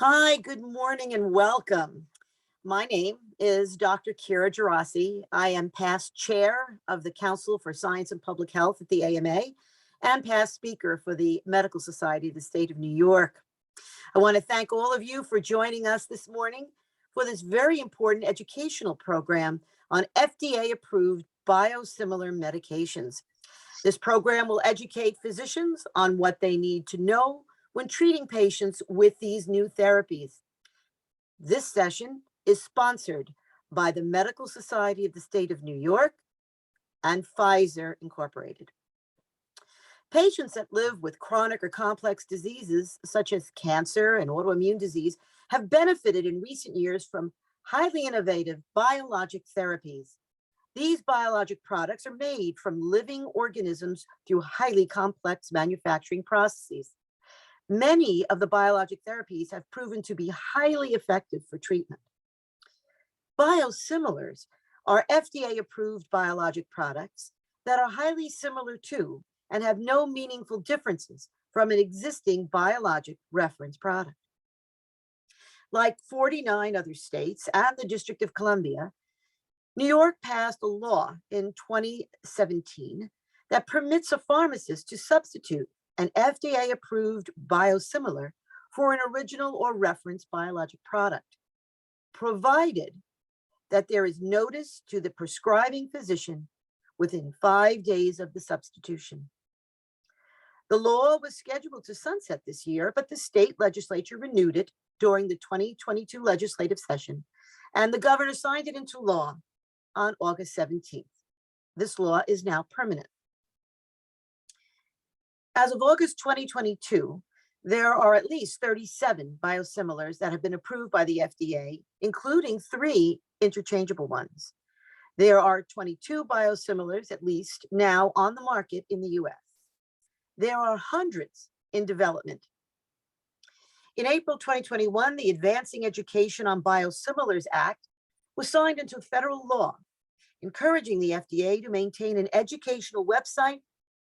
Hi, good morning and welcome. My name is Dr. Kira Gerasi. I am past chair of the Council for Science and Public Health at the AMA and past speaker for the Medical Society of the State of New York. I want to thank all of you for joining us this morning for this very important educational program on FDA-approved biosimilar medications. This program will educate physicians on what they need to know when treating patients with these new therapies. This session is sponsored by the Medical Society of the State of New York and Pfizer Incorporated. Patients that live with chronic or complex diseases such as cancer and autoimmune disease have benefited in recent years from highly innovative biologic therapies. These biologic products are made from living organisms through highly complex manufacturing processes. Many of the biologic therapies have proven to be highly effective for treatment. Biosimilars are FDA-approved biologic products that are highly similar to and have no meaningful differences from an existing biologic reference product. Like 49 other states and the District of Columbia, New York passed a law in 2017 that permits a pharmacist to substitute an FDA-approved biosimilar for an original or reference biologic product, provided that there is notice to the prescribing physician within 5 days of the substitution. The law was scheduled to sunset this year, but the state legislature renewed it during the 2022 legislative session, and the governor signed it into law on August 17th. This law is now permanent. As of August 2022, there are at least 37 biosimilars that have been approved by the FDA, including 3 interchangeable ones. There are 22 biosimilars, at least, now on the market in the US. There are hundreds in development. In April 2021, the Advancing Education on Biosimilars Act was signed into federal law, encouraging the FDA to maintain an educational website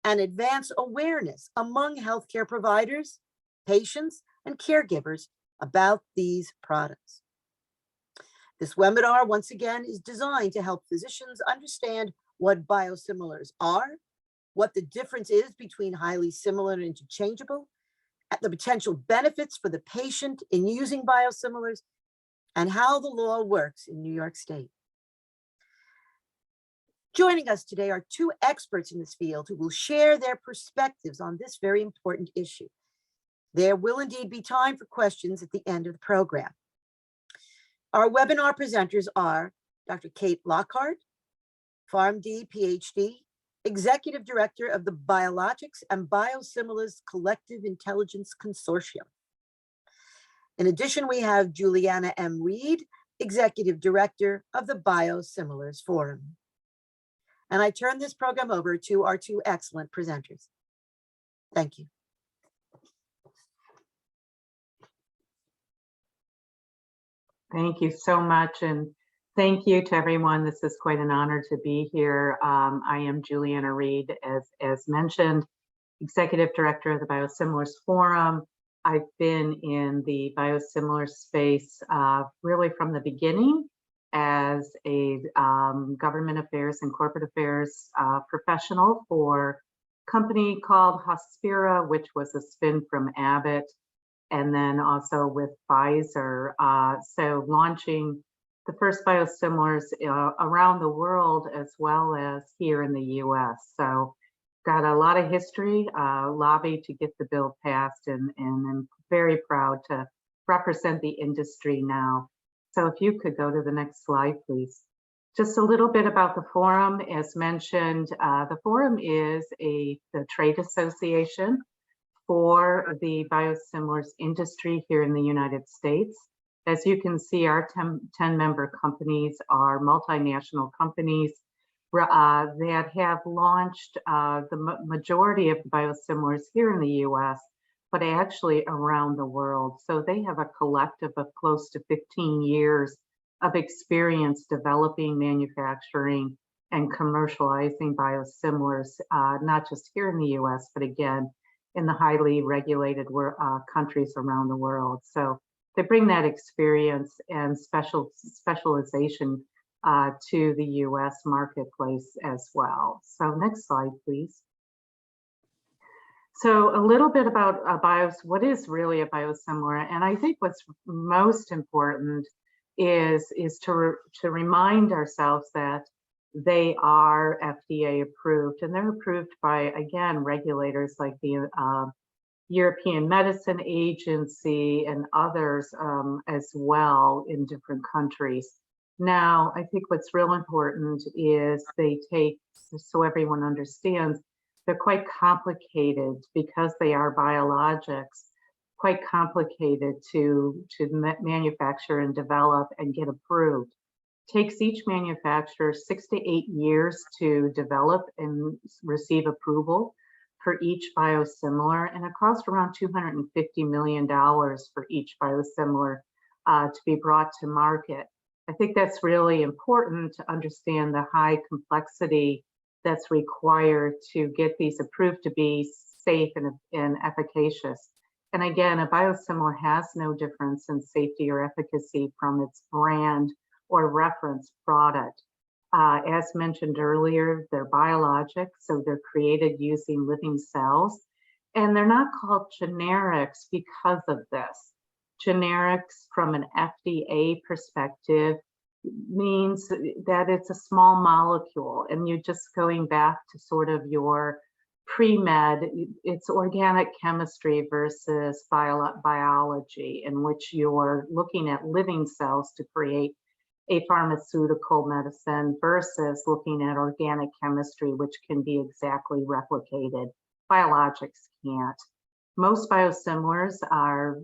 and advance awareness among healthcare providers, patients, and caregivers about these products. This webinar, once again, is designed to help physicians understand what biosimilars are, what the difference is between highly similar and interchangeable, the potential benefits for the patient in using biosimilars, and how the law works in New York State. Joining us today are 2 experts in this field who will share their perspectives on this very important issue. There will indeed be time for questions at the end of the program. Our webinar presenters are Dr. Kate Lockhart, PharmD, PhD, Executive Director of the Biologics and Biosimilars Collective Intelligence Consortium. In addition, we have Juliana M. Reed, Executive Director of the Biosimilars Forum. And I turn this program over to our 2 excellent presenters. Thank you. Thank you so much, and thank you to everyone. This is quite an honor to be here. I am Juliana Reed, as mentioned, Executive Director of the Biosimilars Forum. I've been in the biosimilar space really from the beginning as a government affairs and corporate affairs professional for a company called Hospira, which was a spin from Abbott, and then also with Pfizer. So launching the first biosimilars around the world as well as here in the US. So got a lot of history, lobbied to get the bill passed, and I'm very proud to represent the industry now. So if you could go to the next slide, please. Just a little bit about the forum. As mentioned, the forum is the trade association for the biosimilars industry here in the United States. As you can see, our 10-member companies are multinational companies that have launched the majority of the biosimilars here in the US, but actually around the world. So they have a collective of close to 15 years of experience developing, manufacturing, and commercializing biosimilars, not just here in the US, but again, in the highly regulated countries around the world. So they bring that experience and specialization to the US marketplace as well. So next slide, please. So a little bit about what is really a biosimilar, and I think what's most important is to remind ourselves that they are FDA approved, and they're approved by, again, regulators like the European Medicine Agency and others as well in different countries. Now, I think what's real important is they take, so everyone understands, they're quite complicated because they are biologics, quite complicated to manufacture and develop and get approved. Takes each manufacturer 6 to 8 years to develop and receive approval for each biosimilar, and it costs around $250 million for each biosimilar to be brought to market. I think that's really important to understand the high complexity that's required to get these approved to be safe and efficacious. And again, a biosimilar has no difference in safety or efficacy from its brand or reference product. As mentioned earlier, they're biologics, so they're created using living cells, and they're not called generics because of this. Generics from an FDA perspective means that it's a small molecule, and you're just going back to sort of your pre-med, it's organic chemistry versus biology, in which you're looking at living cells to create a pharmaceutical medicine versus looking at organic chemistry, which can be exactly replicated. Biologics can't. Most biosimilars are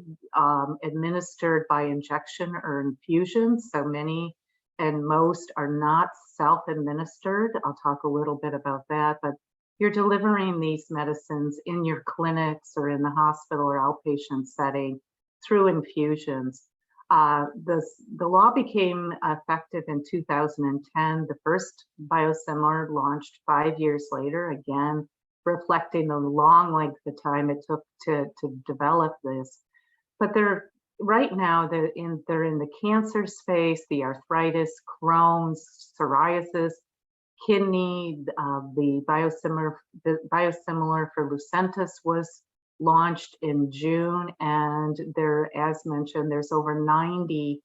administered by injection or infusion, so many and most are not self-administered. I'll talk a little bit about that, but you're delivering these medicines in your clinics or in the hospital or outpatient setting through infusions. The law became effective in 2010. The first biosimilar launched 5 years later, again, reflecting the long length of time it took to develop this. But they're right now, they're in the cancer space, the arthritis, Crohn's, psoriasis, kidney. The biosimilar for Lucentis was launched in June, and there, as mentioned, there's over 90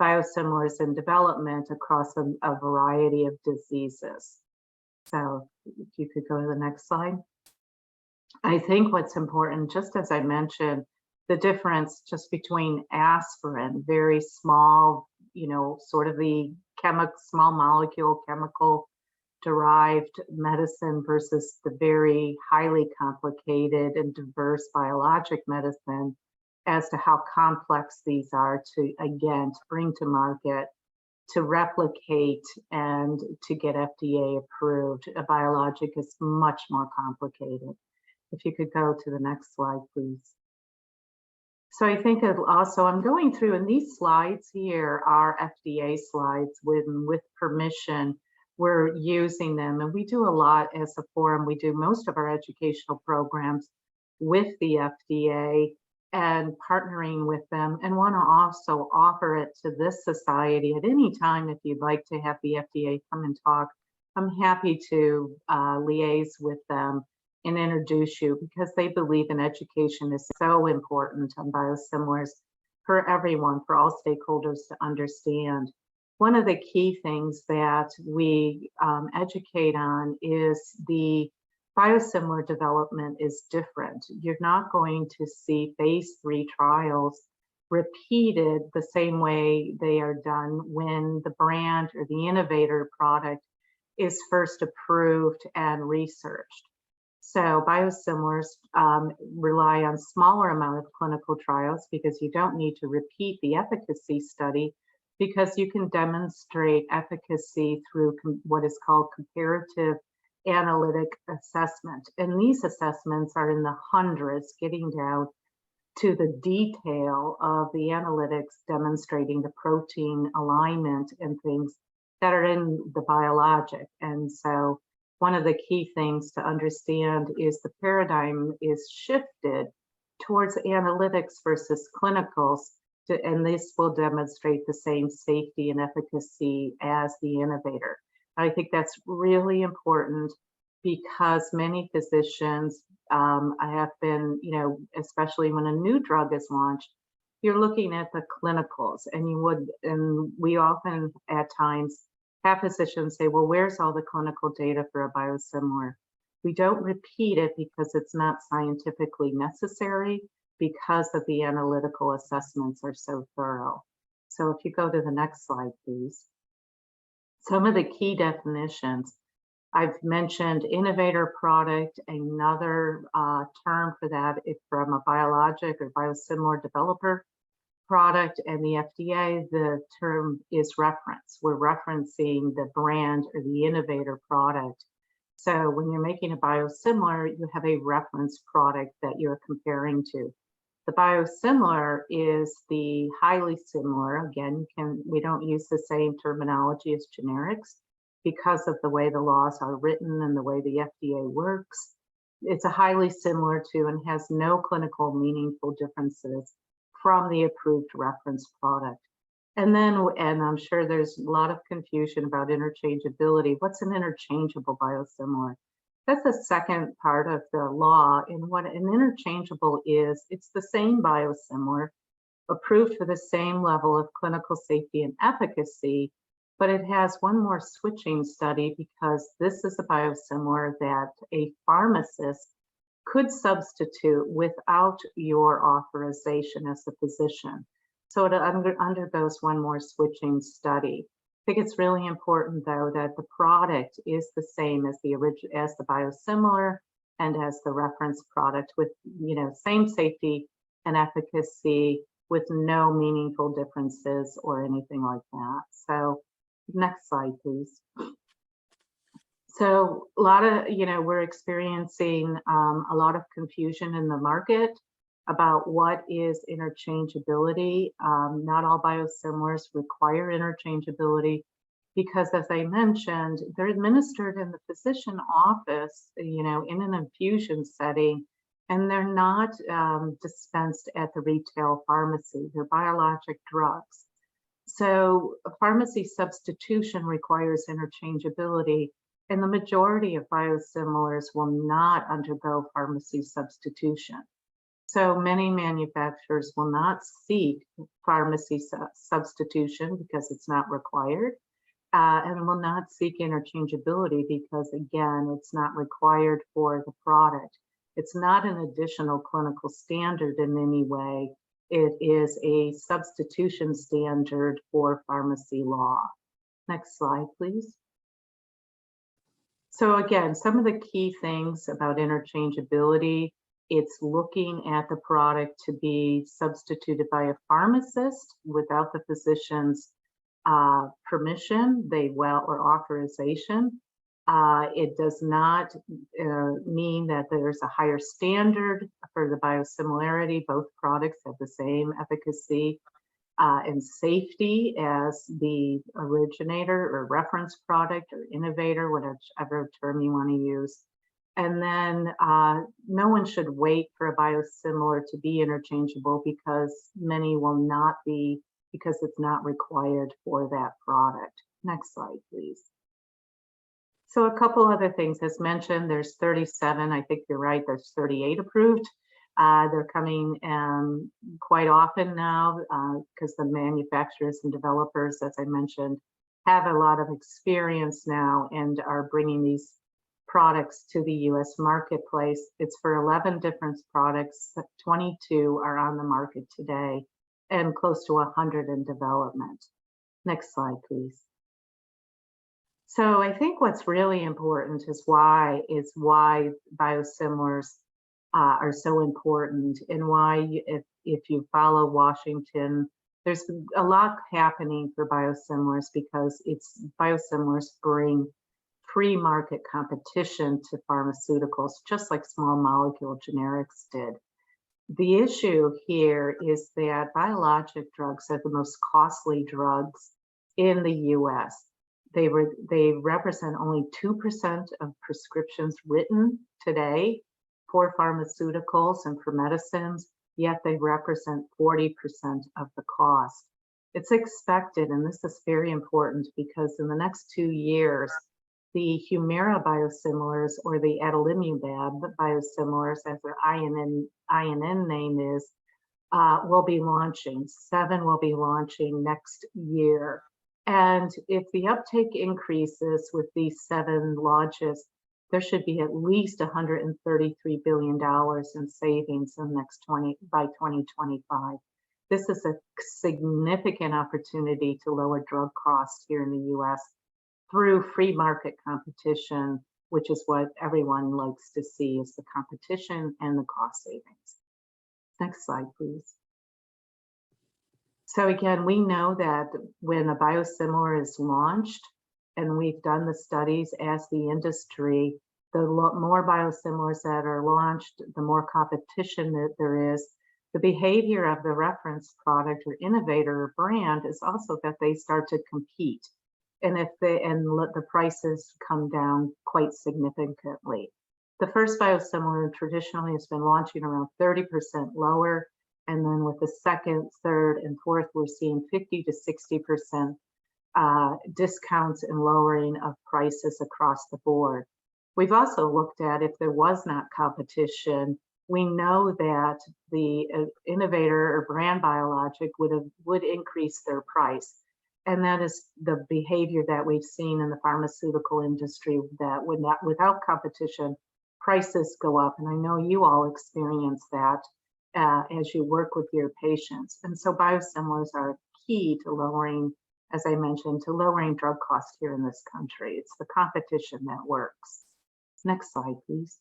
biosimilars in development across a variety of diseases. So if you could go to the next slide. I think what's important, just as I mentioned, the difference just between aspirin, very small, sort of the small molecule chemical derived medicine, versus the very highly complicated and diverse biologic medicine, as to how complex these are to bring to market, to replicate, and to get FDA approved. A biologic is much more complicated. If you could go to the next slide, please. So I think also I'm going through, and these slides here are FDA slides with permission. We're using them, and we do a lot as a forum. We do most of our educational programs with the FDA and partnering with them, and want to also offer it to this society at any time. If you'd like to have the FDA come and talk, I'm happy to liaise with them and introduce you, because they believe in education is so important on biosimilars for everyone, for all stakeholders to understand. One of the key things that we educate on is the biosimilar development is different. You're not going to see phase 3 trials repeated the same way they are done when the brand or the innovator product is first approved and researched. So biosimilars rely on smaller amount of clinical trials, because you don't need to repeat the efficacy study, because you can demonstrate efficacy through what is called comparative analytic assessment. And these assessments are in the hundreds, getting down to the detail of the analytics, demonstrating the protein alignment and things that are in the biologic. And so one of the key things to understand is the paradigm is shifted towards analytics versus clinicals and this will demonstrate the same safety and efficacy as the innovator. I think that's really important because many physicians, I have been, especially when a new drug is launched, you're looking at the clinicals, and we often at times have physicians say, well, where's all the clinical data for a biosimilar? We don't repeat it because it's not scientifically necessary, because of the analytical assessments are so thorough. So if you go to the next slide, please. Some of the key definitions. I've mentioned innovator product. Another term for that is from a biologic or biosimilar developer product, and the FDA, the term is reference. We're referencing the brand or the innovator product. So when you're making a biosimilar, you have a reference product that you're comparing to. The biosimilar is the highly similar. Again, we don't use the same terminology as generics because of the way the laws are written and the way the FDA works. It's a highly similar to and has no clinical meaningful differences from the approved reference product. And I'm sure there's a lot of confusion about interchangeability. What's an interchangeable biosimilar? That's the second part of the law. And what an interchangeable is, it's the same biosimilar approved for the same level of clinical safety and efficacy, but it has one more switching study because this is a biosimilar that a pharmacist could substitute without your authorization as a physician. So it undergoes one more switching study. I think it's really important, though, that the product is the same as the biosimilar and as the reference product, with same safety and efficacy, with no meaningful differences or anything like that. So next slide, please. So a lot of, we're experiencing a lot of confusion in the market about what is interchangeability. Not all biosimilars require interchangeability because, as I mentioned, they're administered in the physician office, in an infusion setting, and they're not dispensed at the retail pharmacy. They're biologic drugs. So a pharmacy substitution requires interchangeability, and the majority of biosimilars will not undergo pharmacy substitution. So many manufacturers will not seek pharmacy substitution because it's not required, and will not seek interchangeability because, again, it's not required for the product. It's not an additional clinical standard in any way. It is a substitution standard for pharmacy law. Next slide, please. So again, some of the key things about interchangeability, it's looking at the product to be substituted by a pharmacist without the physician's permission, or authorization. It does not mean that there's a higher standard for the biosimilarity. Both products have the same efficacy and safety as the originator or reference product or innovator, whatever term you want to use. And then no one should wait for a biosimilar to be interchangeable because many will not be, because it's not required for that product. Next slide, please. So a couple other things, as mentioned, there's 37, I think you're right, there's 38 approved. They're coming quite often now because the manufacturers and developers, as I mentioned, have a lot of experience now and are bringing these products to the US marketplace. It's for 11 different products, 22 are on the market today, and close to 100 in development. Next slide, please. So I think what's really important is why biosimilars are so important, and why if you follow Washington, there's a lot happening for biosimilars because biosimilars bring free market competition to pharmaceuticals, just like small molecule generics did. The issue here is that biologic drugs are the most costly drugs in the US. They represent only 2% of prescriptions written today for pharmaceuticals and for medicines. yet they represent 40% of the cost. It's expected, and this is very important because in the next 2 years, the Humira biosimilars or the adalimumab biosimilars, as their INN name is, will be launching. 7 will be launching next year. And if the uptake increases with these 7 launches, there should be at least $133 billion in savings in the next by 2025. This is a significant opportunity to lower drug costs here in the US through free market competition, which is what everyone likes to see, is the competition and the cost savings. Next slide, please. So again, we know that when a biosimilar is launched, and we've done the studies as the industry, the more biosimilars that are launched, the more competition that there is. The behavior of the reference product or innovator or brand is also that they start to compete. And the prices come down quite significantly. The first biosimilar traditionally has been launching around 30% lower. And then with the second, third, and fourth, we're seeing 50 to 60% discounts and lowering of prices across the board. We've also looked at if there was not competition, we know that the innovator or brand biologic would increase their price. And that is the behavior that we've seen in the pharmaceutical industry, that without competition, prices go up. And I know you all experience that as you work with your patients. And so biosimilars are key to lowering, as I mentioned, to lowering drug costs here in this country. It's the competition that works. Next slide, please.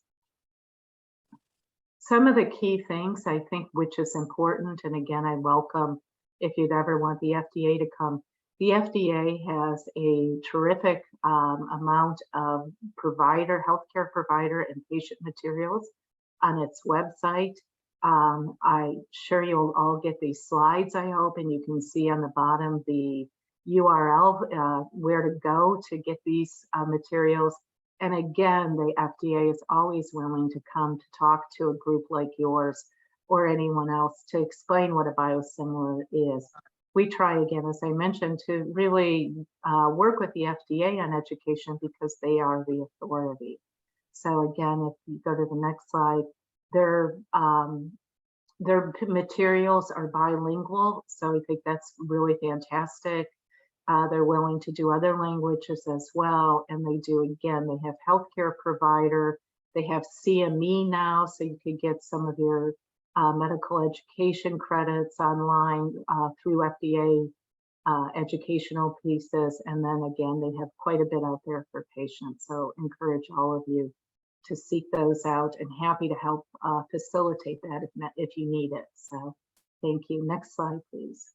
Some of the key things I think which is important, and again, I welcome if you'd ever want the FDA to come. The FDA has a terrific amount of healthcare provider and patient materials on its website. I'm sure you'll all get these slides, I hope, and you can see on the bottom the URL where to go to get these materials. And again, the FDA is always willing to come to talk to a group like yours or anyone else to explain what a biosimilar is. We try, again, as I mentioned, to really work with the FDA on education because they are the authority. So again, if you go to the next slide, their materials are bilingual, so I think that's really fantastic. They're willing to do other languages as well, and they do, again, they have healthcare provider, they have CME now, so you could get some of your medical education credits online through FDA educational pieces, and then again, they have quite a bit out there for patients, so encourage all of you to seek those out, and happy to help facilitate that if you need it. So thank you. Next slide, please.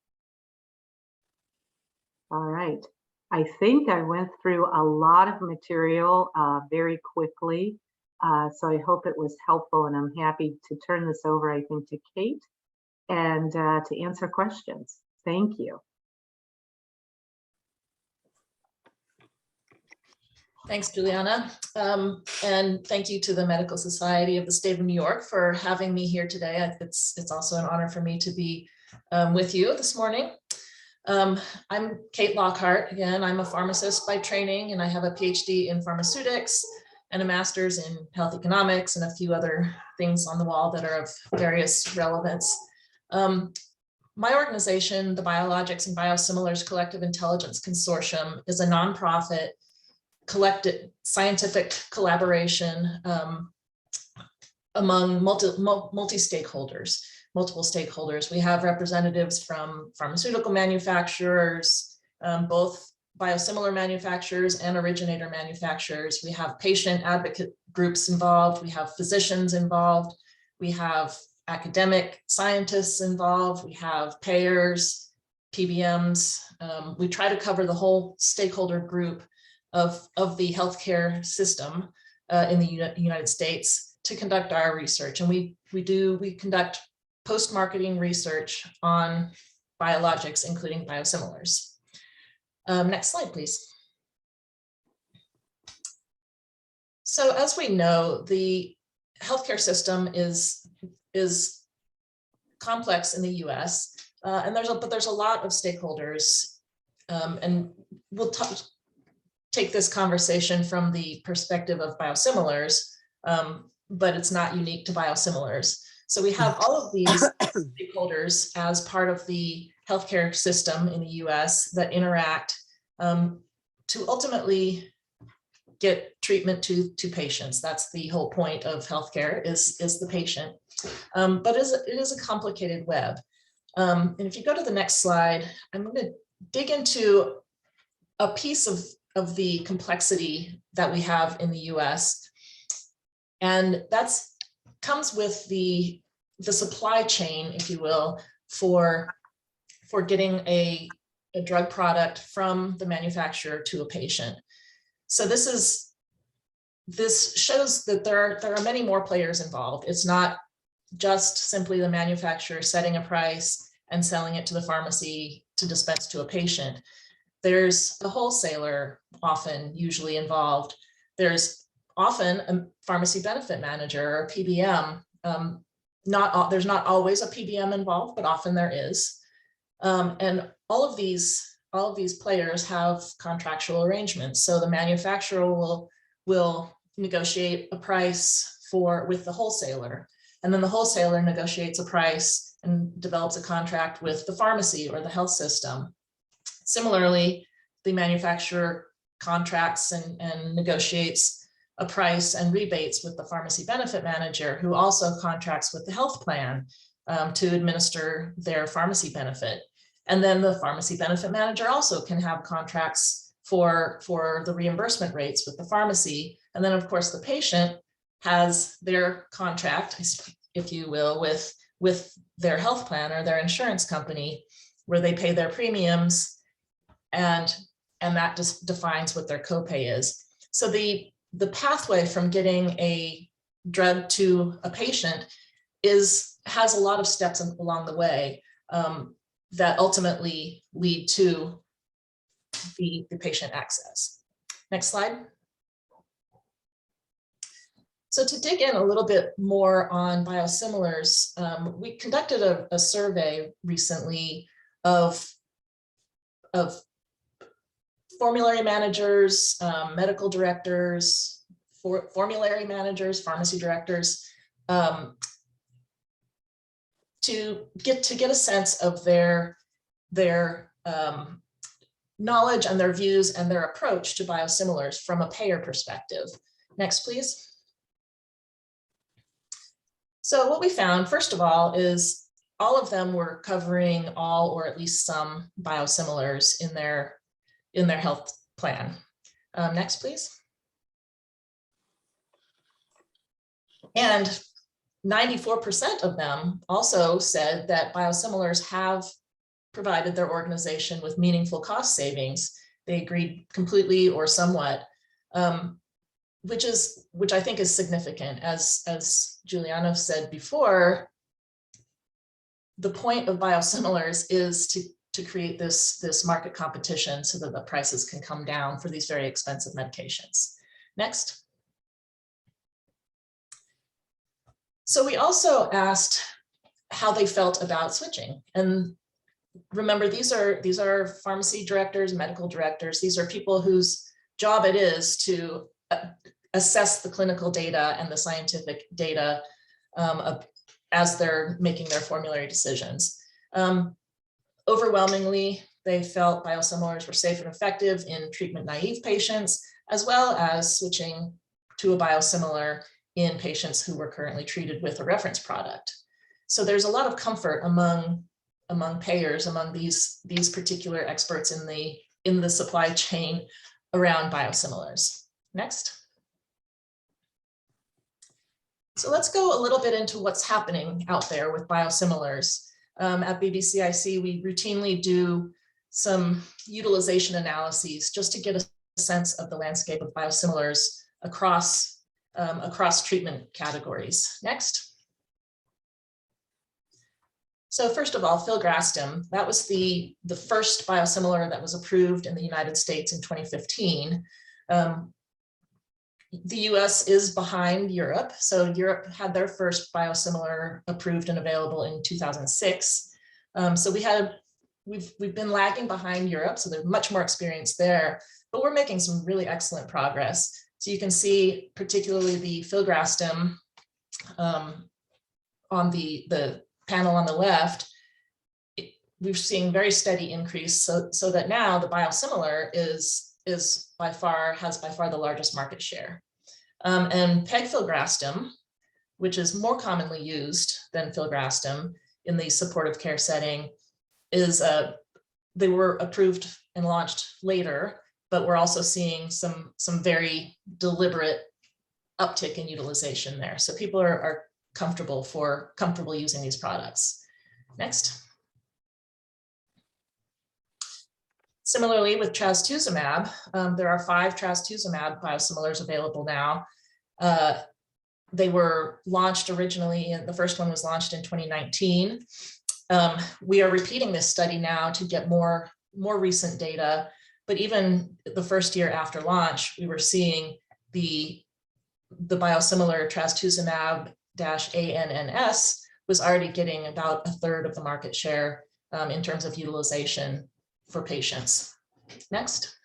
All right. I think I went through a lot of material very quickly, so I hope it was helpful, and I'm happy to turn this over, I think, to Kate and to answer questions. Thank you. Thanks, Juliana. And thank you to the Medical Society of the State of New York for having me here today. It's also an honor for me to be with you this morning. I'm Kate Lockhart. Again, I'm a pharmacist by training, and I have a PhD in pharmaceutics and a master's in health economics and a few other things on the wall that are of various relevance. My organization, the Biologics and Biosimilars Collective Intelligence Consortium, is a nonprofit collected scientific collaboration among multiple stakeholders. We have representatives from pharmaceutical manufacturers, both biosimilar manufacturers and originator manufacturers. We have patient advocate groups involved. We have physicians involved. We have academic scientists involved. We have payers, PBMs. We try to cover the whole stakeholder group of the healthcare system in the United States to conduct our research. And we conduct post-marketing research on biologics, including biosimilars. Next slide, please. So as we know, the healthcare system is complex in the US, and there's a lot of stakeholders, and we'll take this conversation from the perspective of biosimilars, but it's not unique to biosimilars. So we have all of these stakeholders as part of the healthcare system in the US that interact to ultimately get treatment to patients. That's the whole point of healthcare is the patient. But it is a complicated web. And if you go to the next slide, I'm going to dig into a piece of the complexity that we have in the US. And that's comes with the supply chain, if you will, for getting a drug product from the manufacturer to a patient. So this shows that there are many more players involved. It's not just simply the manufacturer setting a price and selling it to the pharmacy to dispense to a patient. There's a wholesaler usually involved. There's often a pharmacy benefit manager or PBM. There's not always a PBM involved, but often there is. And all of these players have contractual arrangements. So the manufacturer will negotiate a price with the wholesaler, and then the wholesaler negotiates a price and develops a contract with the pharmacy or the health system. Similarly, the manufacturer contracts and negotiates a price and rebates with the pharmacy benefit manager, who also contracts with the health plan to administer their pharmacy benefit. And then the pharmacy benefit manager also can have contracts for the reimbursement rates with the pharmacy. And then of course the patient has their contract, if you will, with their health plan or their insurance company, where they pay their premiums, and that just defines what their copay is. So the pathway from getting a drug to a patient has a lot of steps along the way that ultimately lead to the patient access. Next slide. So to dig in a little bit more on biosimilars, we conducted a survey recently of formulary managers, medical directors, formulary managers, pharmacy directors, to get a sense of their knowledge and their views and their approach to biosimilars from a payer perspective. Next, please. So what we found, first of all, is all of them were covering all or at least some biosimilars in their health plan. Next, please. And 94% of them also said that biosimilars have provided their organization with meaningful cost savings. They agreed completely or somewhat, which I think is significant. As Giuliano said before, the point of biosimilars is to create this market competition so that the prices can come down for these very expensive medications. Next. So we also asked how they felt about switching. And remember, these are pharmacy directors, medical directors. These are people whose job it is to assess the clinical data and the scientific data as they're making their formulary decisions. Overwhelmingly, they felt biosimilars were safe and effective in treatment-naive patients, as well as switching to a biosimilar in patients who were currently treated with a reference product. So there's a lot of comfort among payers, among these particular experts in the supply chain around biosimilars. Next. So let's go a little bit into what's happening out there with biosimilars. At BBCIC, we routinely do some utilization analyses just to get a sense of the landscape of biosimilars across treatment categories. Next. So first of all, filgrastim, that was the first biosimilar that was approved in the United States in 2015. the US is behind Europe. So Europe had their first biosimilar approved and available in 2006. So we've been lagging behind Europe, so there's much more experience there, but we're making some really excellent progress. So you can see particularly the filgrastim on the panel on the left, we're seeing very steady increase, so that now the biosimilar has by far the largest market share. And pegfilgrastim, which is more commonly used than filgrastim in the supportive care setting, they were approved and launched later, but we're also seeing some very deliberate uptick in utilization there. So people are comfortable using these products. Next. Similarly, with trastuzumab, there are 5 trastuzumab biosimilars available now. They were launched originally, and the first one was launched in 2019. We are repeating this study now to get more recent data, but even the first year after launch, we were seeing the biosimilar trastuzumab-ANNS was already getting about 1/3 of the market share in terms of utilization for patients. Next.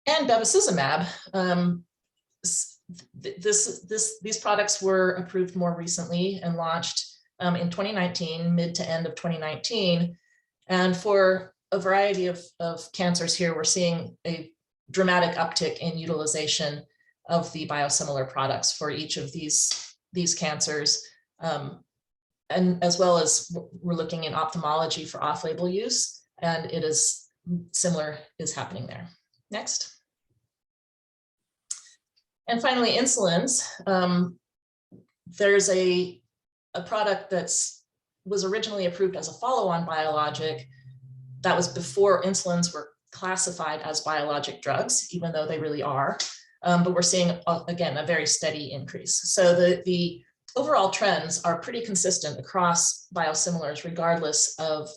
And bevacizumab. These products were approved more recently and launched in 2019, mid to end of 2019. And for a variety of cancers here, we're seeing a dramatic uptick in utilization of the biosimilar products for each of these cancers. And as well as we're looking in ophthalmology for off-label use, and it is similar is happening there. Next. And finally, insulins. There's a product was originally approved as a follow-on biologic. That was before insulins were classified as biologic drugs, even though they really are. But we're seeing, again, a very steady increase. So the overall trends are pretty consistent across biosimilars, regardless of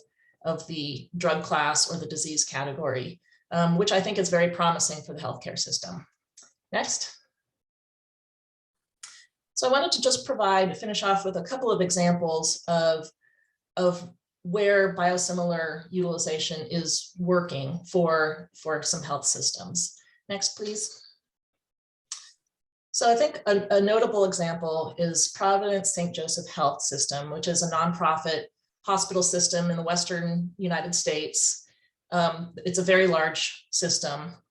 the drug class or the disease category, which I think is very promising for the healthcare system. Next. So I wanted to just finish off with a couple of examples of where biosimilar utilization is working for some health systems. Next, please. So I think a notable example is Providence St. Joseph Health System, which is a nonprofit hospital system in the Western United States. It's a very large system,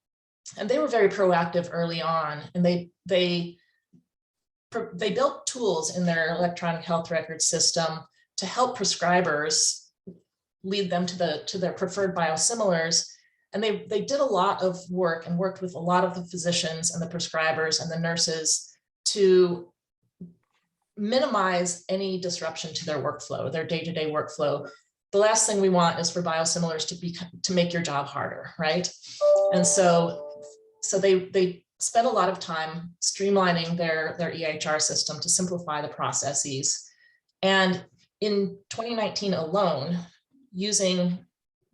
and they were very proactive early on, and they built tools in their electronic health record system to help prescribers lead them to their preferred biosimilars. And they did a lot of work and worked with a lot of the physicians and the prescribers and the nurses to minimize any disruption to their workflow, their day-to-day workflow. The last thing we want is for biosimilars to make your job harder, right? And so they spent a lot of time streamlining their EHR system to simplify the processes. And in 2019 alone, using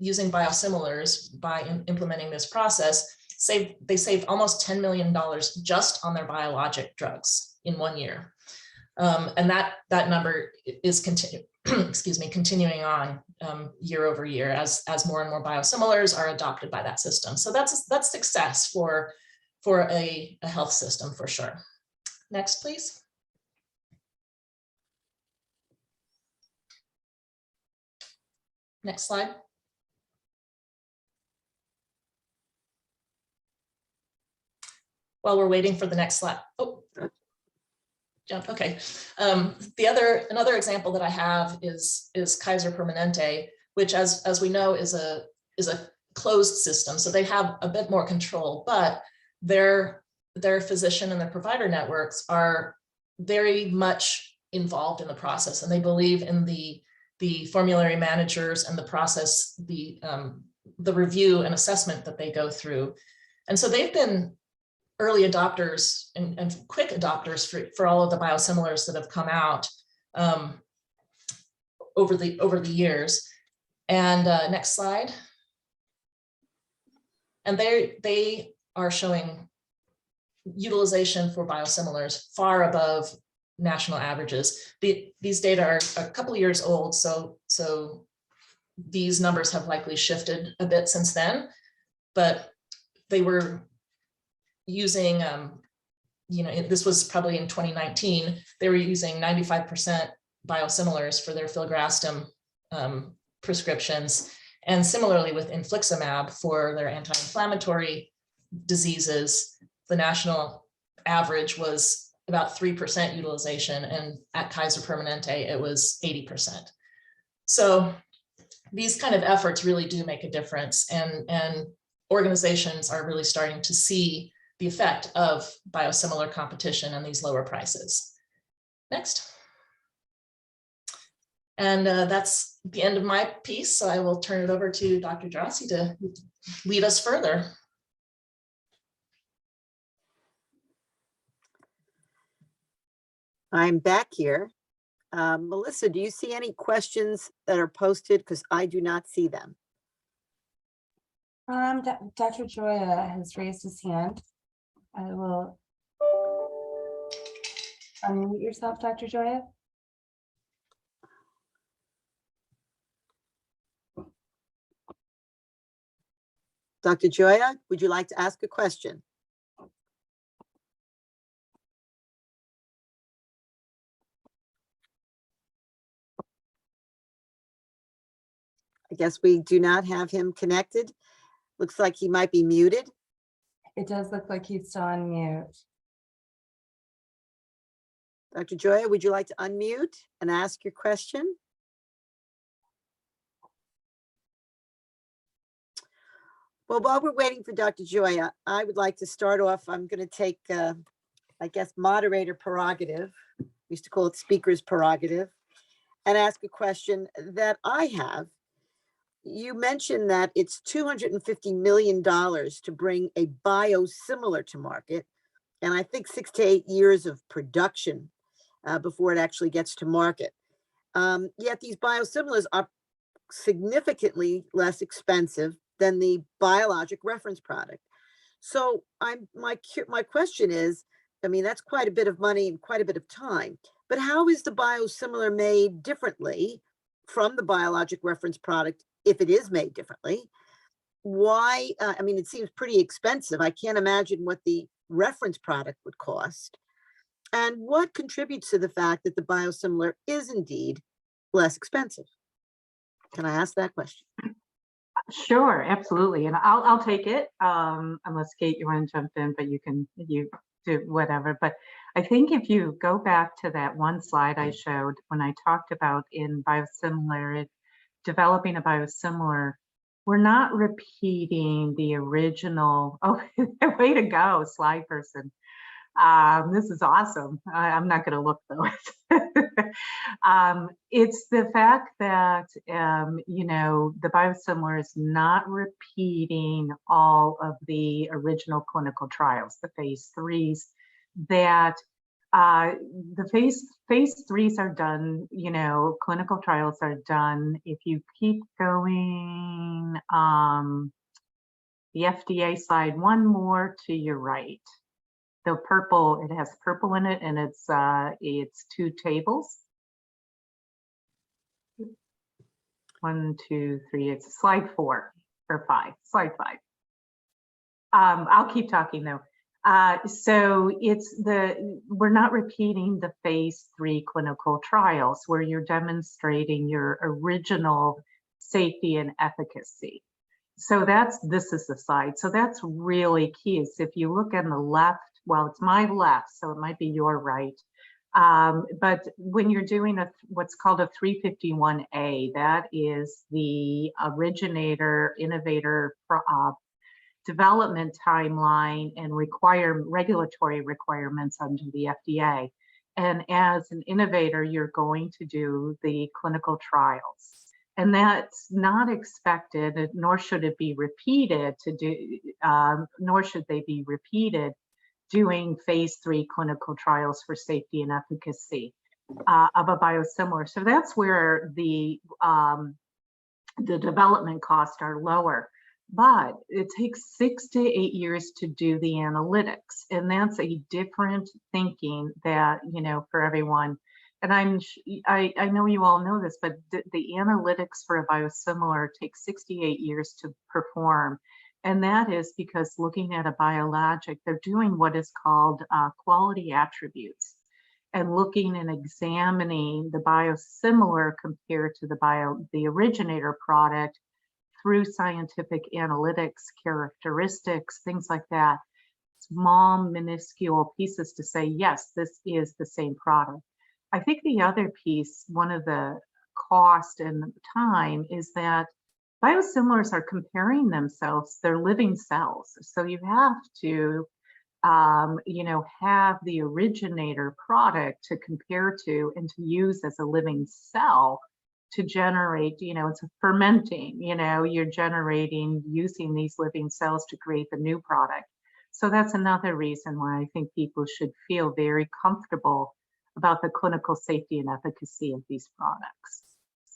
biosimilars by implementing this process, they saved almost $10 million just on their biologic drugs in 1 year. And that number is continuing on year over year as more and more biosimilars are adopted by that system. So that's success for a health system for sure. Next, please. Next slide. While we're waiting for the next slide. Oh, jump. Okay. Another example that I have is Kaiser Permanente, which, as we know, is a closed system, so they have a bit more control, but their physician and their provider networks are very much involved in the process, and they believe in the formulary managers and the process, the review and assessment that they go through. And so they've been early adopters and quick adopters for all of the biosimilars that have come out over the years. And next slide. And they are showing utilization for biosimilars far above national averages. These data are a couple years old, so these numbers have likely shifted a bit since then, but they were using, this was probably in 2019, they were using 95% biosimilars for their filgrastim prescriptions. And similarly with infliximab for their anti-inflammatory diseases, the national average was about 3% utilization, and at Kaiser Permanente, it was 80%. So these kind of efforts really do make a difference, and organizations are really starting to see the effect of biosimilar competition and these lower prices. Next. And that's the end of my piece, so I will turn it over to Dr. Gerasi to lead us further. I'm back here. Melissa, do you see any questions that are posted? Because I do not see them. Dr. Joya has raised his hand. I will unmute yourself, Dr. Joya. Dr. Joya, would you like to ask a question? I guess we do not have him connected. Looks like he might be muted. It does look like he's still on mute. Dr. Joya, would you like to unmute and ask your question? Well, while we're waiting for Dr. Joya, I would like to start off. I'm going to take, I guess, moderator prerogative. We used to call it speaker's prerogative, and ask a question that I have. You mentioned that it's $250 million to bring a biosimilar to market, and I think 6 to 8 years of production before it actually gets to market. Yet these biosimilars are significantly less expensive than the biologic reference product. So my question is, I mean, that's quite a bit of money and quite a bit of time, but how is the biosimilar made differently from the biologic reference product if it is made differently? Why? I mean, it seems pretty expensive. I can't imagine what the reference product would cost. And what contributes to the fact that the biosimilar is indeed less expensive? Can I ask that question? Sure, absolutely. And I'll take it, unless Kate, you want to jump in, but you do whatever. But I think if you go back to that one slide I showed when I talked about in biosimilar, developing a biosimilar, we're not repeating the original. Oh, way to go, slide person. This is awesome. I'm not going to look though. It's the fact that, the biosimilar is not repeating all of the original clinical trials, the phase 3s, that the phase 3s are done, clinical trials are done. If you keep going, the FDA slide, one more to your right. The purple, it has purple in it, and it's 2 tables. 1, 2, 3, it's slide 4 or 5, slide 5. I'll keep talking though. So we're not repeating the phase 3 clinical trials where you're demonstrating your original safety and efficacy. So this is the side. So that's really key. Is if you look on the left, well, it's my left, so it might be your right. But when you're doing what's called a 351A, that is the originator, innovator development timeline and regulatory requirements under the FDA. And as an innovator, you're going to do the clinical trials. And that's not expected, nor should it be repeated nor should they be repeated doing phase 3 clinical trials for safety and efficacy of a biosimilar. So that's where the development costs are lower. but it takes 6 to 8 years to do the analytics. And that's a different thinking that, for everyone. And I know you all know this, but the analytics for a biosimilar takes 68 years to perform. And that is because looking at a biologic, they're doing what is called quality attributes, and looking and examining the biosimilar compared to the originator product through scientific analytics, characteristics, things like that, small minuscule pieces to say, yes, this is the same product. I think the other piece, one of the cost and time, is that biosimilars are comparing themselves, they're living cells. So you have to, have the originator product to compare to and to use as a living cell to generate, it's a fermenting, you're generating, using these living cells to create the new product. So that's another reason why I think people should feel very comfortable about the clinical safety and efficacy of these products.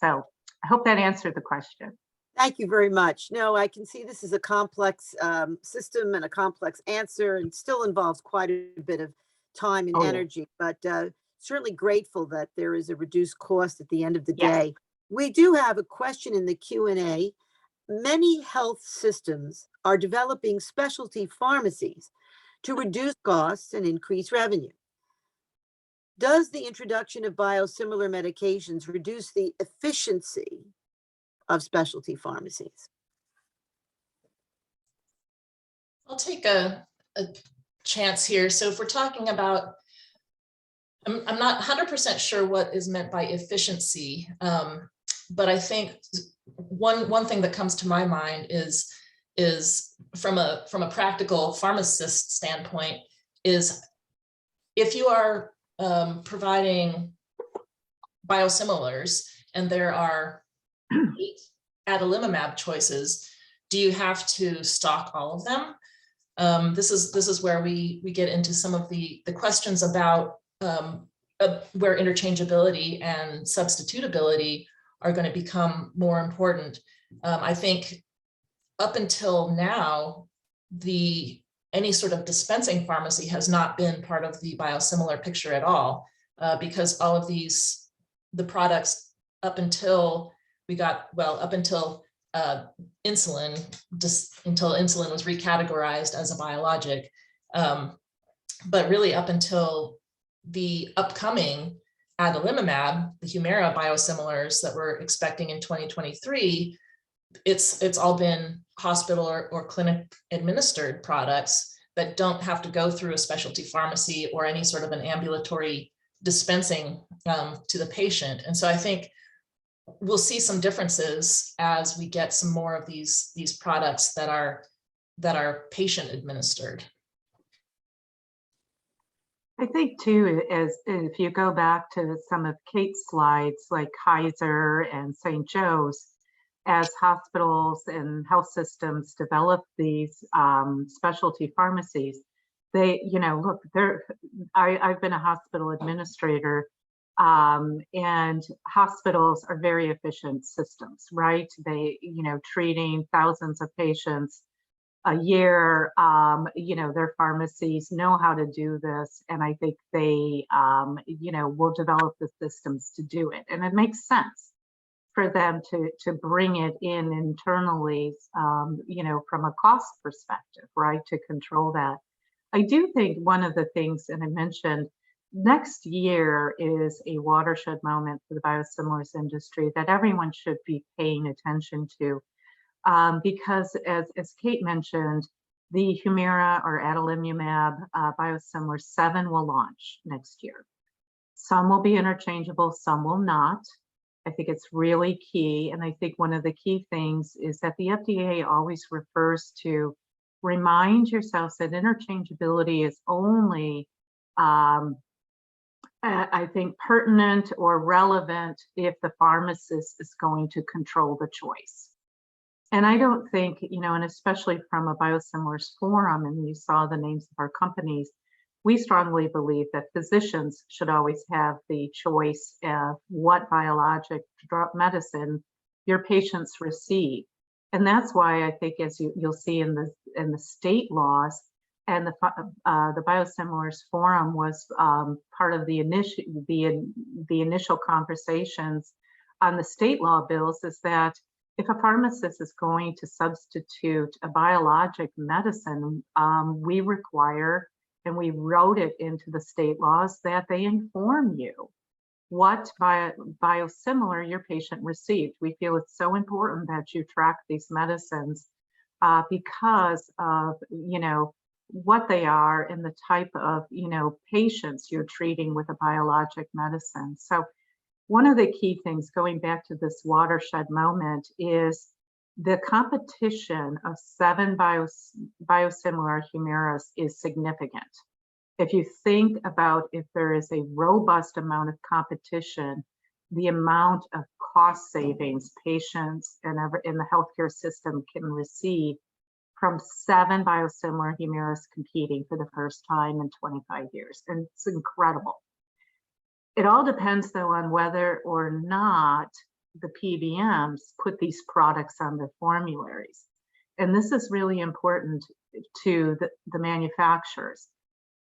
So I hope that answered the question. Thank you very much. No, I can see this is a complex system and a complex answer, and still involves quite a bit of time and Oh, yeah. energy, but certainly grateful that there is a reduced cost at the end of the Yes. day. We do have a question in the Q&A. Many health systems are developing specialty pharmacies to reduce costs and increase revenue. Does the introduction of biosimilar medications reduce the efficiency of specialty pharmacies? I'll take a chance here. So if we're talking about, I'm not 100% sure what is meant by efficiency, but I think one thing that comes to my mind is from a practical pharmacist standpoint, is if you are providing biosimilars and there are 8 adalimumab choices, do you have to stock all of them? This is where we get into some of the questions about where interchangeability and substitutability are going to become more important. I think up until now, any sort of dispensing pharmacy has not been part of the biosimilar picture at all, because all of the products up until insulin, just until insulin was recategorized as a biologic. But really up until the upcoming adalimumab, the Humira biosimilars that we're expecting in 2023, it's all been hospital or clinic administered products that don't have to go through a specialty pharmacy or any sort of an ambulatory dispensing to the patient. And so I think we'll see some differences as we get some more of these products that are patient administered. I think too, as if you go back to some of Kate's slides, like Kaiser and St. Joe's, as hospitals and health systems develop these specialty pharmacies, they, look, I've been a hospital administrator, and hospitals are very efficient systems, right? They, treating thousands of patients a year, their pharmacies know how to do this. And I think they, will develop the systems to do it. And it makes sense for them to bring it in internally, from a cost perspective, right, to control that. I do think one of the things, and I mentioned, next year is a watershed moment for the biosimilars industry that everyone should be paying attention to, because as Kate mentioned, the Humira or adalimumab biosimilar 7 will launch next year. Some will be interchangeable, some will not. I think it's really key. And I think one of the key things is that the FDA always refers to remind yourselves that interchangeability is only, I think, pertinent or relevant if the pharmacist is going to control the choice. And I don't think, and especially from a biosimilars forum, and you saw the names of our companies, we strongly believe that physicians should always have the choice of what biologic drug medicine your patients receive. And that's why I think, as you'll see in the state laws, and the Biosimilars Forum was part of the initial conversations on the state law bills, is that if a pharmacist is going to substitute a biologic medicine, we require, and we wrote it into the state laws, that they inform you what biosimilar your patient received. We feel it's so important that you track these medicines because of, what they are and the type of, patients you're treating with a biologic medicine. So one of the key things, going back to this watershed moment, is the competition of 7 biosimilar Humiras is significant. If you think about, if there is a robust amount of competition, the amount of cost savings patients and in the healthcare system can receive from 7 biosimilar Humiras competing for the first time in 25 years. And it's incredible. It all depends, though, on whether or not the PBMs put these products on their formularies. And this is really important to the manufacturers.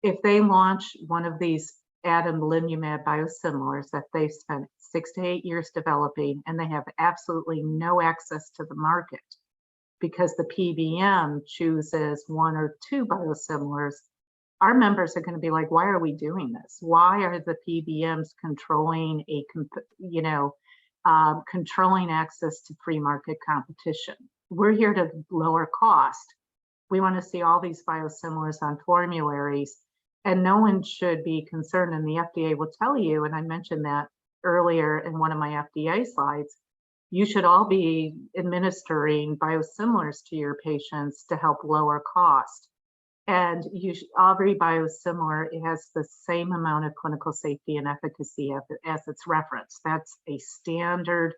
If they launch one of these adalimumab biosimilars that they've spent 6 to 8 years developing, and they have absolutely no access to the market because the PBM chooses 1 or 2 biosimilars, our members are going to be like, why are we doing this? Why are the PBMs controlling controlling access to free market competition? We're here to lower cost. We want to see all these biosimilars on formularies, and no one should be concerned. And the FDA will tell you, and I mentioned that earlier in one of my FDA slides, you should all be administering biosimilars to your patients to help lower cost. And every biosimilar, it has the same amount of clinical safety and efficacy as its reference. That's a standard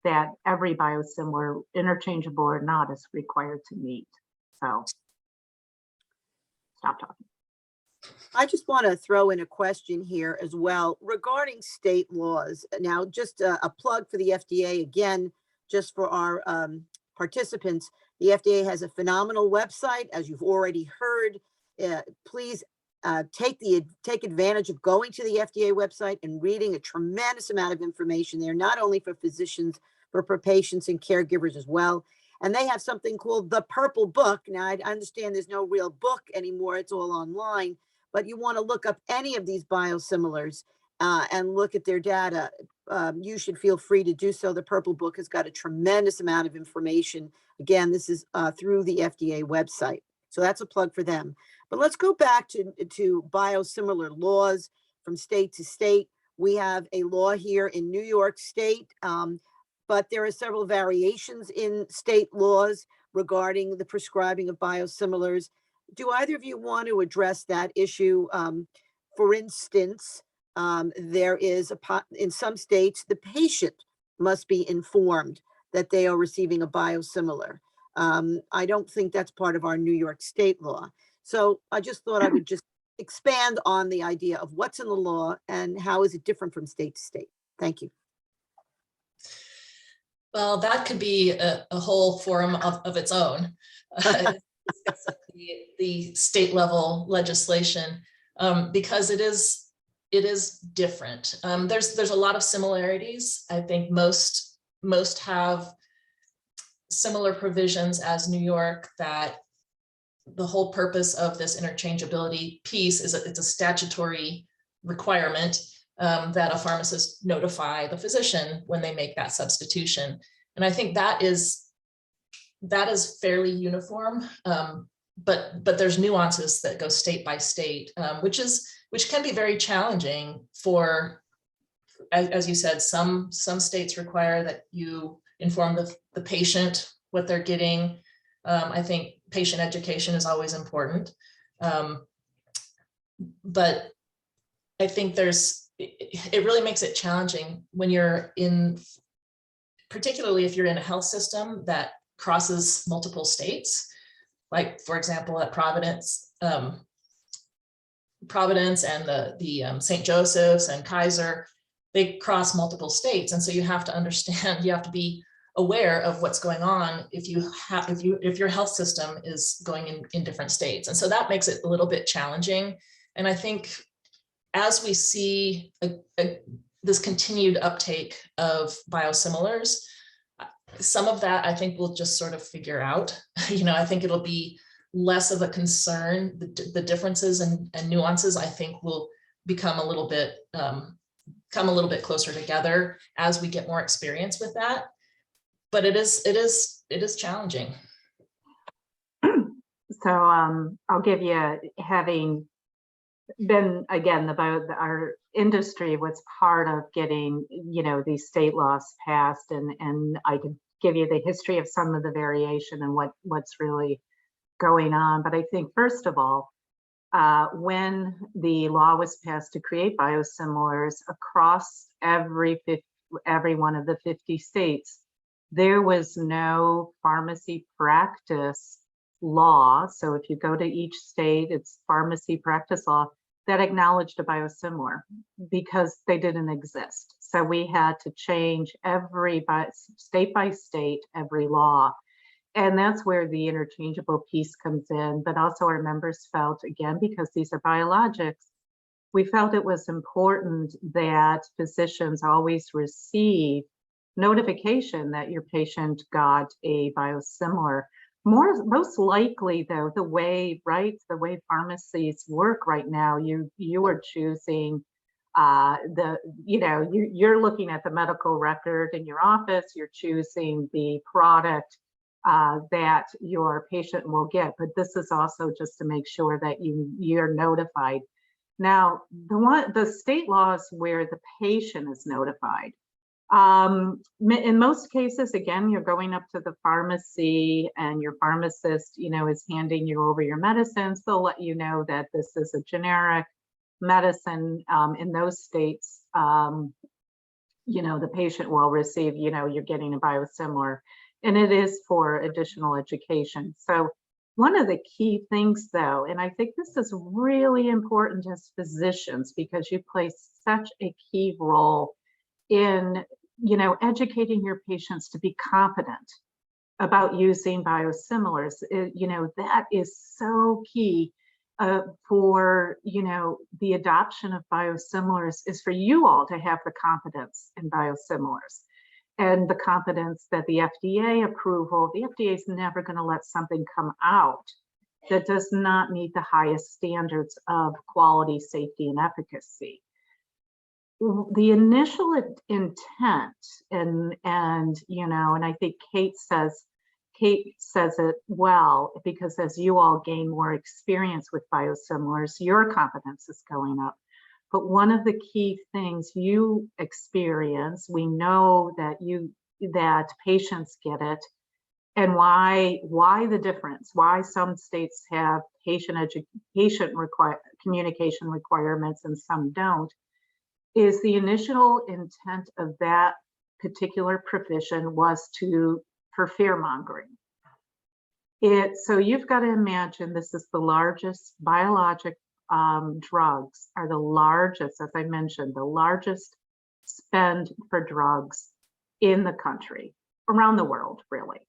that every biosimilar, interchangeable or not, is required to meet. So stop talking. I just want to throw in a question here as well regarding state laws. Now, just a plug for the FDA again, just for our participants. The FDA has a phenomenal website, as you've already heard. Please take advantage of going to the FDA website and reading a tremendous amount of information there, not only for physicians, but for patients and caregivers as well. And they have something called the Purple Book. Now, I understand there's no real book anymore. It's all online. But you want to look up any of these biosimilars and look at their data. You should feel free to do so. The Purple Book has got a tremendous amount of information. Again, this is through the FDA website. So that's a plug for them. But let's go back to biosimilar laws from state to state. We have a law here in New York State, but there are several variations in state laws regarding the prescribing of biosimilars. Do either of you want to address that issue? For instance, there is in some states, the patient must be informed that they are receiving a biosimilar. I don't think that's part of our New York State law. So I just thought I would just expand on the idea of what's in the law and how is it different from state to state. Thank you. Well, that could be a whole forum of its own. The state level legislation, because it is different. There's a lot of similarities. I think most have similar provisions as New York, that the whole purpose of this interchangeability piece is it's a statutory requirement that a pharmacist notify the physician when they make that substitution. And I think that is fairly uniform, but there's nuances that go state by state, which can be very challenging for, as you said, some states require that you inform the patient what they're getting. I think patient education is always important, but I think it really makes it challenging when you're particularly if you're in a health system that crosses multiple states, like for example at Providence and the St. Joseph's and Kaiser, they cross multiple states, and so you have to understand, you have to be aware of what's going on if your health system is going in different states. And so that makes it a little bit challenging. And I think as we see this continued uptake of biosimilars, some of that I think we'll just sort of figure out. I think it'll be less of a concern. The differences and nuances, I think, will become a little bit come a little bit closer together as we get more experience with that. But it is challenging. So I'll give you, having been, again, our industry was part of getting, these state laws passed, and I could give you the history of some of the variation and what's really going on. But I think, first of all, when the law was passed to create biosimilars across every one of the 50 states, there was no pharmacy practice law. So if you go to each state, it's pharmacy practice law that acknowledged a biosimilar, because they didn't exist. So we had to change state by state, every law. And that's where the interchangeable piece comes in. But also our members felt, again, because these are biologics, we felt it was important that physicians always receive notification that your patient got a biosimilar. Most likely, though, the way pharmacies work right now, you are choosing you're looking at the medical record in your office, you're choosing the product that your patient will get. But this is also just to make sure that you're notified. Now, the state laws where the patient is notified, in most cases, again, you're going up to the pharmacy and your pharmacist, is handing you over your medicines. They'll let you know that this is a generic medicine. In those states, the patient will receive, you're getting a biosimilar, and it is for additional education. So one of the key things, though, and I think this is really important as physicians, because you play such a key role in educating your patients to be confident about using biosimilars. That is so key for the adoption of biosimilars, is for you all to have the confidence in biosimilars, and the confidence that the FDA is never going to let something come out that does not meet the highest standards of quality, safety, and efficacy. The initial intent, and I think Kate says it well, because as you all gain more experience with biosimilars, your confidence is going up. But one of the key things you experience, we know that patients get it, and why the difference, why some states have patient communication requirements and some don't, is the initial intent of that particular provision was for fear mongering. So you've got to imagine, this is the largest biologic drugs are the largest, as I mentioned, the largest spend for drugs in the country, around the world, really.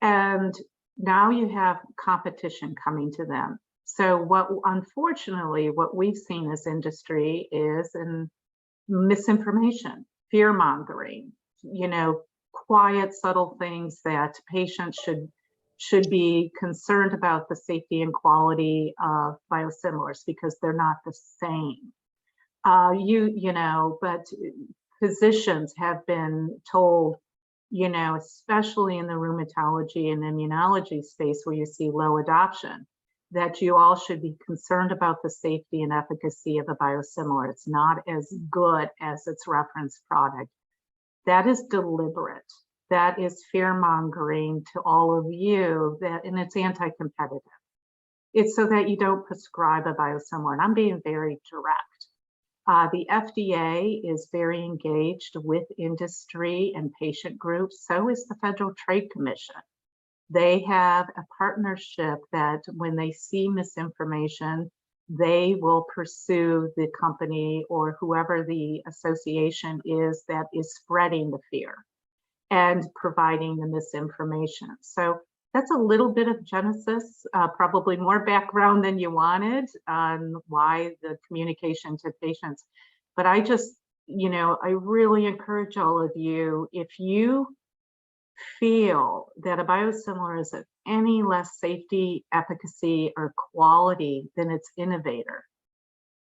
And now you have competition coming to them. So unfortunately, what we've seen as industry is misinformation, fear mongering, quiet, subtle things that patients should be concerned about the safety and quality of biosimilars, because they're not the same. But physicians have been told, especially in the rheumatology and immunology space where you see low adoption, that you all should be concerned about the safety and efficacy of a biosimilar. It's not as good as its reference product. That is deliberate. That is fear mongering to all of you, and it's anti-competitive. It's so that you don't prescribe a biosimilar. And I'm being very direct. The FDA is very engaged with industry and patient groups. So is the Federal Trade Commission. They have a partnership that when they see misinformation, they will pursue the company or whoever the association is that is spreading the fear. and providing the misinformation. So that's a little bit of genesis, probably more background than you wanted on why the communication to patients. But I just, I really encourage all of you, if you feel that a biosimilar is of any less safety, efficacy, or quality than its innovator,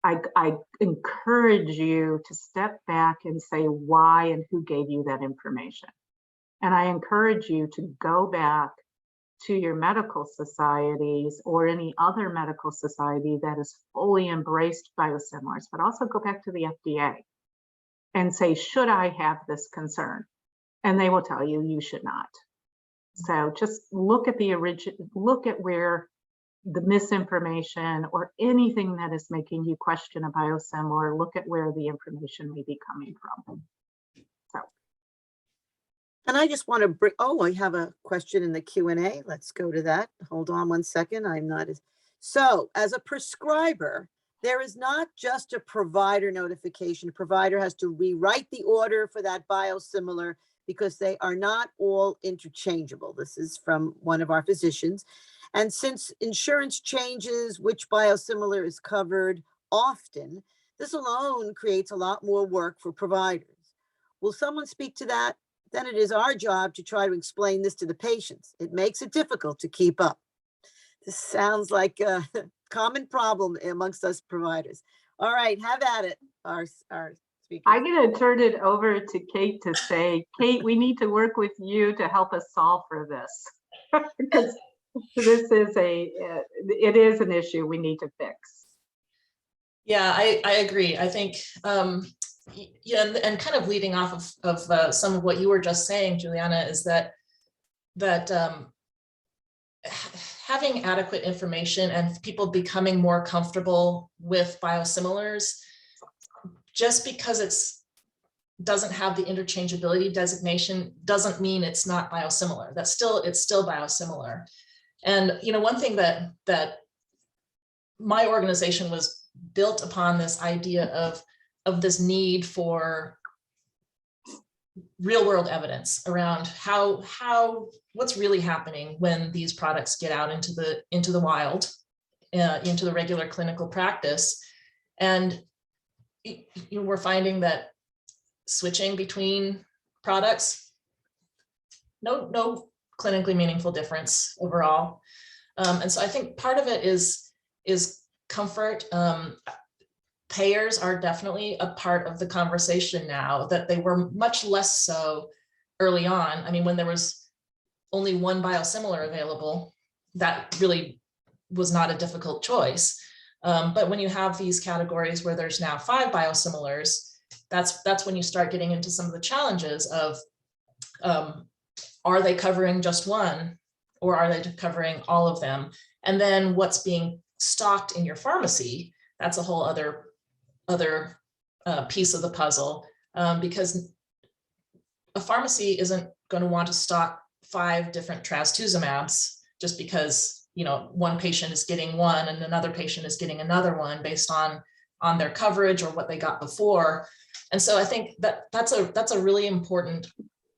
I encourage you to step back and say why and who gave you that information. And I encourage you to go back to your medical societies or any other medical society that has fully embraced biosimilars, but also go back to the FDA and say, should I have this concern? And they will tell you, you should not. So just look at the look at where the misinformation or anything that is making you question a biosimilar, look at where the information may be coming from. So. And I just want to bring, I have a question in the Q&A. Let's go to that. Hold on one second. I'm not as, so as a prescriber, there is not just a provider notification. A provider has to rewrite the order for that biosimilar because they are not all interchangeable. This is from one of our physicians. And since insurance changes which biosimilar is covered often, this alone creates a lot more work for providers. Will someone speak to that? Then it is our job to try to explain this to the patients. It makes it difficult to keep up. This sounds like a common problem amongst us providers. All right, have at it, our speaker. I'm going to turn it over to Kate to say, Kate, we need to work with you to help us solve for this. Because this is it is an issue we need to fix. Yeah, I agree. I think, and kind of leading off of some of what you were just saying, Juliana, is that having adequate information and people becoming more comfortable with biosimilars, just because doesn't have the interchangeability designation doesn't mean it's not biosimilar. It's still biosimilar. And one thing that my organization was built upon, this idea of this need for real world evidence around what's really happening when these products get out into the wild, into the regular clinical practice. And we're finding that switching between products, no clinically meaningful difference overall. And so I think part of it is comfort. Payers are definitely a part of the conversation now, that they were much less so early on. I mean, when there was only one biosimilar available, that really was not a difficult choice. But when you have these categories where there's now 5 biosimilars, that's when you start getting into some of the challenges of, are they covering just one, or are they covering all of them? And then what's being stocked in your pharmacy, that's a whole other piece of the puzzle, because a pharmacy isn't going to want to stock 5 different trastuzumabs just because one patient is getting one and another patient is getting another one based on their coverage or what they got before. And so I think that's a really important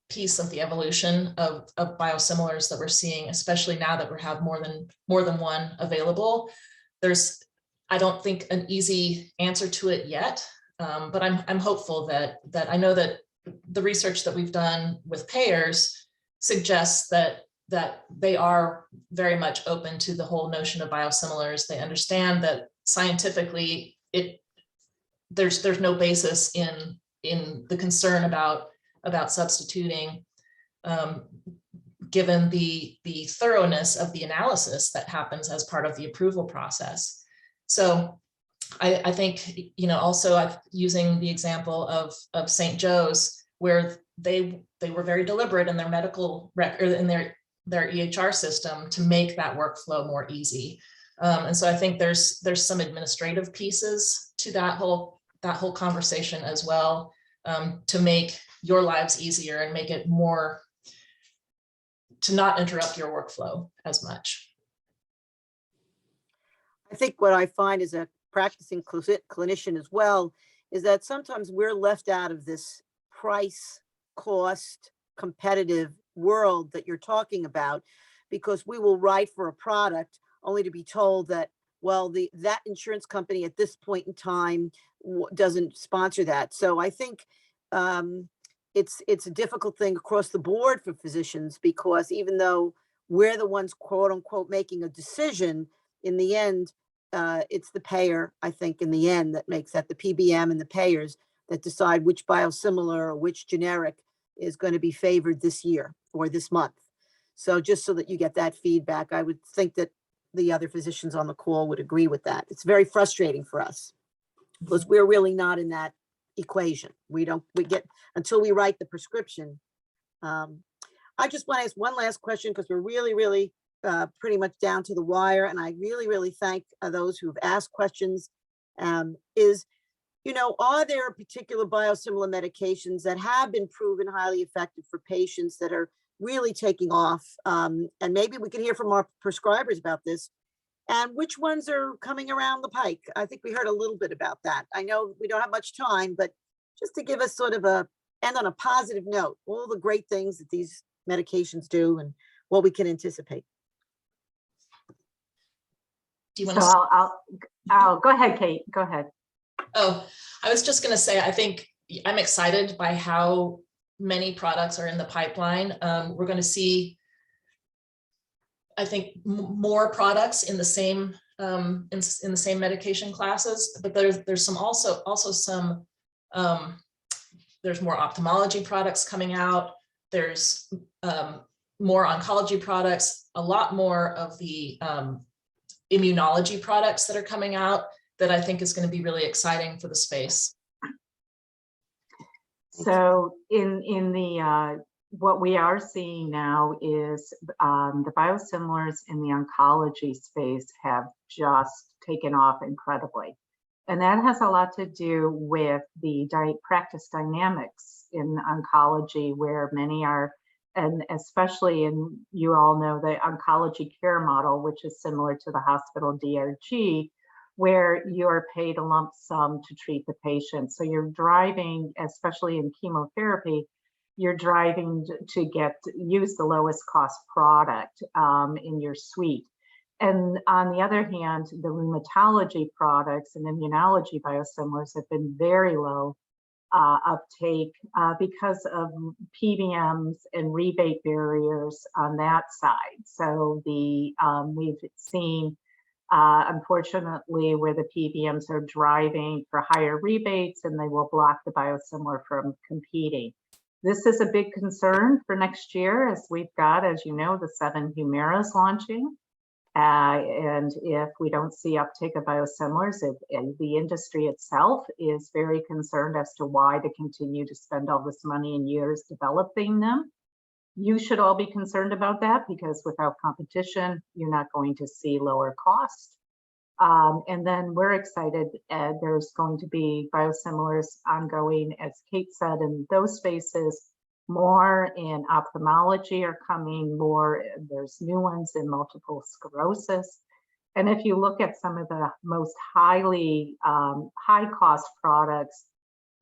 piece of the evolution of biosimilars that we're seeing, especially now that we have more than one available. There's, I don't think, an easy answer to it yet, but I'm hopeful that I know that the research that we've done with payers suggests that they are very much open to the whole notion of biosimilars. They understand that scientifically there's no basis in the concern about substituting, given the thoroughness of the analysis that happens as part of the approval process. So I think, also using the example of St. Joe's, where they were very deliberate in their medical record, in their EHR system, to make that workflow more easy. And so I think there's some administrative pieces to that whole conversation as well, to make your lives easier and make it more, to not interrupt your workflow as much. I think what I find as a practicing clinician as well is that sometimes we're left out of this price, cost, competitive world that you're talking about, because we will write for a product only to be told that, well, that insurance company at this point in time doesn't sponsor that. So I think it's a difficult thing across the board for physicians, because even though we're the ones, quote unquote, making a decision, in the end, it's the payer, I think, in the end, that makes that, the PBM and the payers that decide which biosimilar or which generic is going to be favored this year or this month. So just so that you get that feedback, I would think that the other physicians on the call would agree with that. It's very frustrating for us because we're really not in that equation. We get, until we write the prescription. I just want to ask one last question, because we're really pretty much down to the wire. And I really thank those who've asked questions. Are there particular biosimilar medications that have been proven highly effective for patients that are really taking off? And maybe we can hear from our prescribers about this. And which ones are coming around the pike? I think we heard a little bit about that. I know we don't have much time, but just to give us sort of end on a positive note, all the great things that these medications do and what we can anticipate. Do you want So to? I'll go ahead, Kate, go ahead. Oh, I was just going to say, I think I'm excited by how many products are in the pipeline. We're going to see, I think, more products in the same in the same medication classes, but there's some also some there's more ophthalmology products coming out. There's more oncology products, a lot more of the immunology products that are coming out that I think is going to be really exciting for the space. So in the what we are seeing now is the biosimilars in the oncology space have just taken off incredibly. And that has a lot to do with the practice dynamics in oncology, where many are, and especially in, you all know the oncology care model, which is similar to the hospital DRG, where you're paid a lump sum to treat the patient. So you're driving, especially in chemotherapy, you're driving to use the lowest cost product in your suite. And on the other hand, the rheumatology products and immunology biosimilars have been very low uptake because of PBMs and rebate barriers on that side. So we've seen, unfortunately, where the PBMs are driving for higher rebates and they will block the biosimilar from competing. This is a big concern for next year, as we've got, as you know, the 7 Humiras launching. And if we don't see uptake of biosimilars, the industry itself is very concerned as to why to continue to spend all this money and years developing them. You should all be concerned about that, because without competition, you're not going to see lower cost. And then we're excited, there's going to be biosimilars ongoing, as Kate said, in those spaces. More in ophthalmology are coming, more, there's new ones in multiple sclerosis. And if you look at some of the most high cost products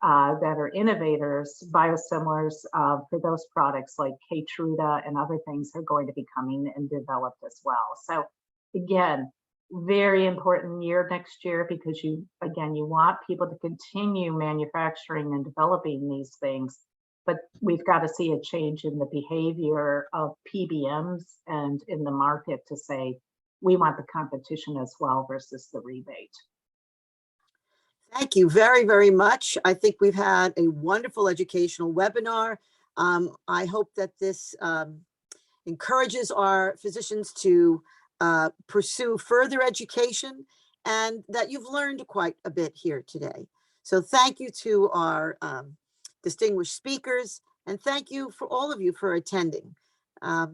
that are innovators, biosimilars for those products like Keytruda and other things are going to be coming and developed as well. So again, very important year next year, because you want people to continue manufacturing and developing these things. But we've got to see a change in the behavior of PBMs and in the market to say, we want the competition as well versus the rebate. Thank you very much. I think we've had a wonderful educational webinar. I hope that this encourages our physicians to pursue further education, and that you've learned quite a bit here today. So thank you to our distinguished speakers, and thank you for all of you for attending. I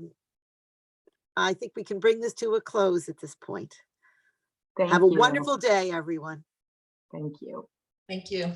think we can bring this to a close at this point. Have a wonderful day, everyone. Thank you. Thank you.